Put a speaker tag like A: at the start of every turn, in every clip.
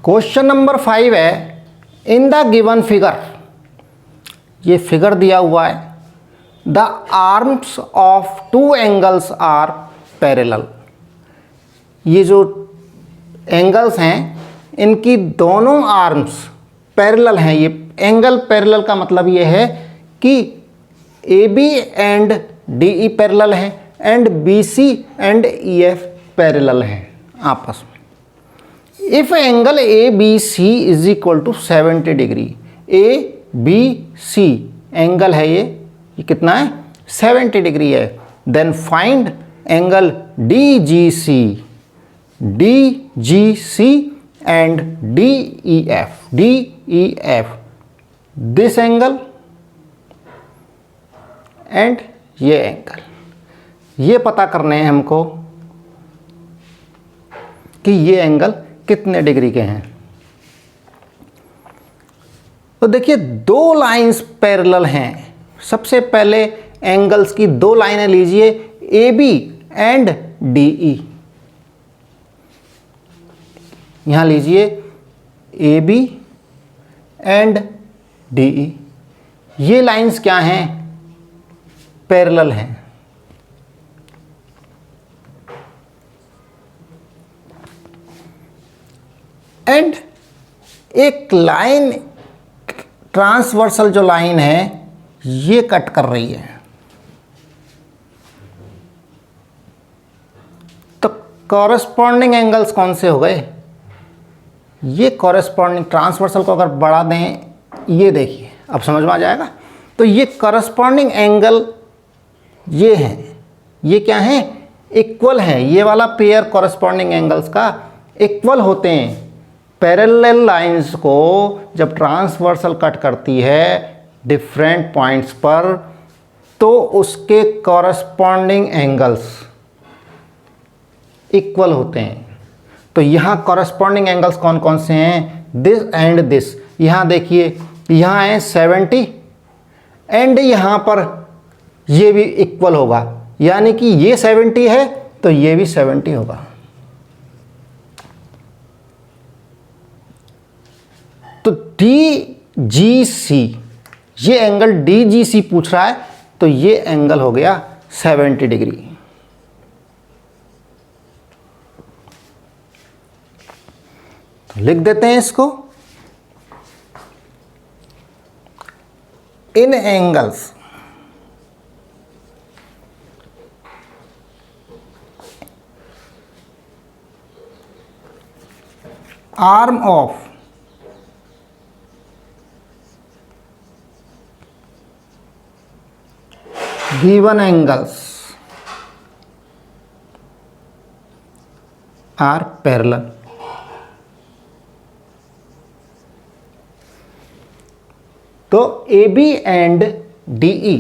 A: Question number 5 है, in the given figure, ये figure दिया हुआ है, the arms of two angles are parallel. ये जो एंगल्स हैं इनकी दोनों आर्म्स पैरेलल हैं। ये एंगल पैरेलल का मतलब ये है कि A B and D E parallel हैं and B C and E F parallel हैं आपस में। If angle A B C is equal to 70 degree, A B C angle है ये कितना है 70 डिग्री है, then find angle D G C and D E F, this angle and ये angle. ये पता करने हैं हमको कि ये एंगल कितने डिग्री के हैं। तो देखिए दो लाइंस पैरेलल हैं। सबसे पहले एंगल्स की दो लाइनें लीजिए, A B and D E. यहां लीजिए A B and D E. ये लाइंस क्या हैं, पैरेलल हैं। एंड एक लाइन ट्रांसवर्सल जो लाइन है ये कट कर रही है। तो कॉरेस्पॉन्डिंग एंगल्स कौन से हो गए, ये कॉरेस्पॉन्डिंग ट्रांसवर्सल को अगर बढ़ा दें, ये देखिए अब समझ में आ जाएगा। तो ये कॉरेस्पॉन्डिंग एंगल ये हैं, ये क्या हैं, इक्वल हैं। ये वाला पेयर कॉरेस्पॉन्डिंग एंगल्स का इक्वल होते हैं। पैरेलल लाइंस को जब ट्रांसवर्सल कट करती है डिफरेंट पॉइंट्स पर, तो उसके कॉरेस्पॉन्डिंग एंगल्स इक्वल होते हैं। तो यहाँ कॉरेस्पॉन्डिंग एंगल्स कौन कौन से हैं, दिस एंड दिस। यहाँ देखिए यहाँ है 70 एंड यहाँ पर ये भी इक्वल होगा, यानी कि ये 70 है तो ये भी 70 होगा। तो डी जी सी, ये एंगल डी जी सी पूछ रहा है, तो ये एंगल हो गया 70 डिग्री। तो लिख देते हैं इसको, in angles arm of given angles are parallel। तो AB एंड DE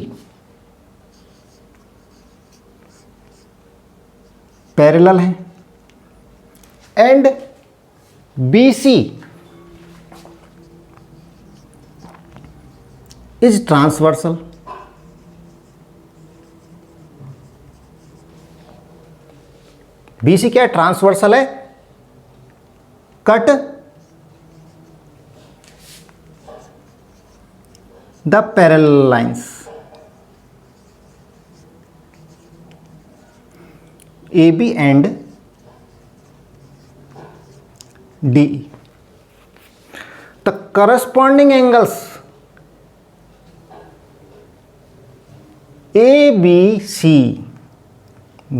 A: पैरेलल हैं and BC is transversal. BC क्या है, ट्रांसवर्सल है, cut the parallel lines AB and DE। The corresponding angles ABC,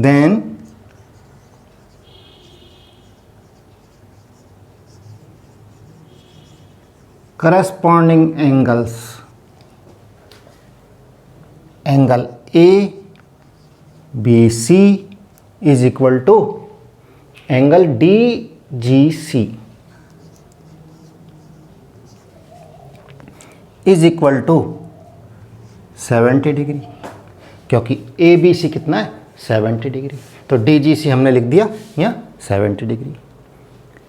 A: then corresponding angles, angle ABC is equal to angle DGC is equal to 70 degree, क्योंकि ABC कितना है 70 degree. तो DGC हमने लिख दिया यहाँ 70 डिग्री।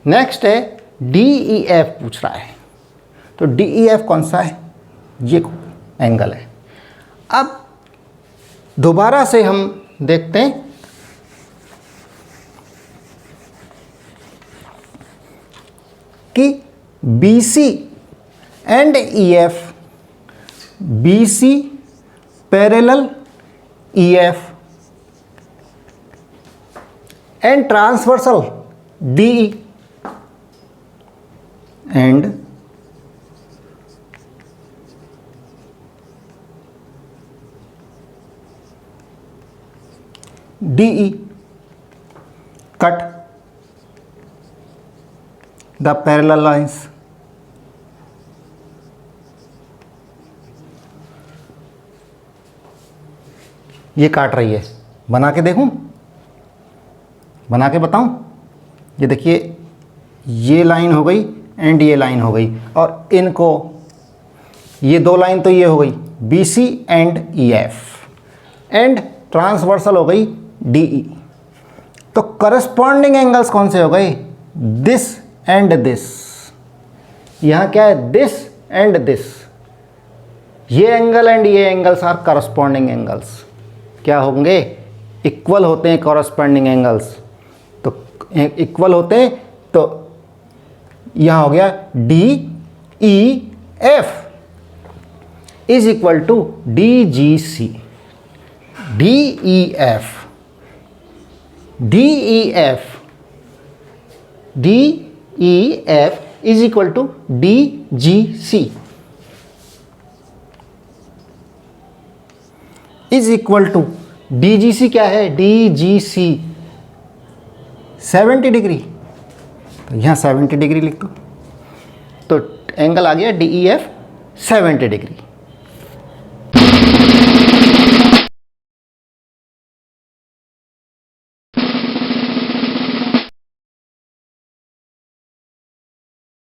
A: नेक्स्ट है DEF पूछ रहा है, तो DEF कौन सा है, ये एंगल है। अब दोबारा से हम देखते हैं, कि BC and EF, BC parallel EF and transversal DE and DE cut the parallel lines. ये काट रही है, बना के देखूं, बना के बताऊं? ये देखिए, ये लाइन हो गई एंड ये लाइन हो गई, और इनको ये दो लाइन तो ये हो गई BC and EF and transversal हो गई DE। तो करस्पॉन्डिंग एंगल्स कौन से हो गए? This and this. यहां क्या है? This and this. ये एंगल एंड ये एंगल्स आर करस्पॉन्डिंग एंगल्स। क्या होंगे? इक्वल होते हैं करस्पॉन्डिंग एंगल्स। तो इक्वल होते हैं, तो यहां हो गया DEF is equal to DGC। DEF is equal to DGC is equal to DGC क्या है? DGC 70 degree. तो यहाँ 70 डिग्री लिख दो, तो एंगल आ गया DEF 70 डिग्री।